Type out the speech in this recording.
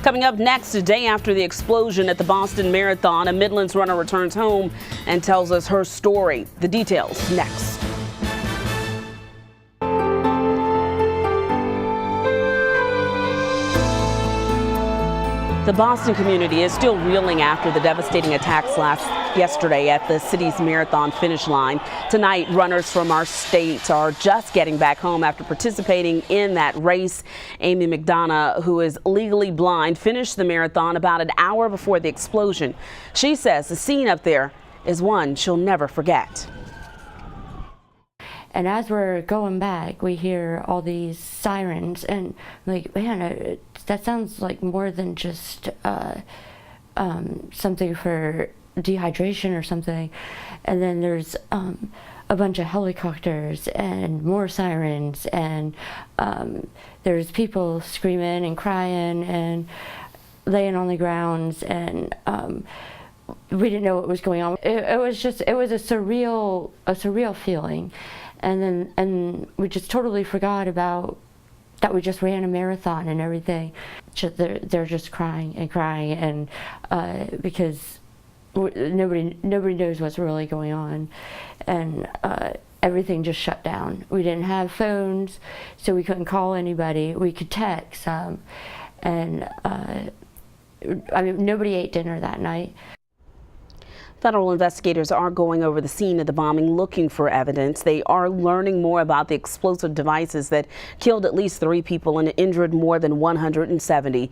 Coming up next, a day after the explosion at the Boston Marathon, a Midlands runner returns home and tells us her story. The details next. The Boston community is still reeling after the devastating attacks yesterday at the city's marathon finish line. Tonight, runners from our state are just getting back home after participating in that race. Amy McDonough, who is legally blind, finished the marathon about an hour before the explosion. She says the scene up there is one she'll never forget. And as we're going back, we hear all these sirens, and like, man, that sounds like more than just something for dehydration or something. And then there's a bunch of helicopters and more sirens, and there's people screaming and crying and laying on the grounds, and we didn't know what was going on. It was a surreal feeling. And we just totally forgot about that we just ran a marathon and everything. They're just crying and crying, and because nobody knows what's really going on, and everything just shut down. We didn't have phones, so we couldn't call anybody. We could text, and I mean, nobody ate dinner that night. Federal investigators are going over the scene of the bombing looking for evidence. They are learning more about the explosive devices that killed at least 3 people and injured more than 170.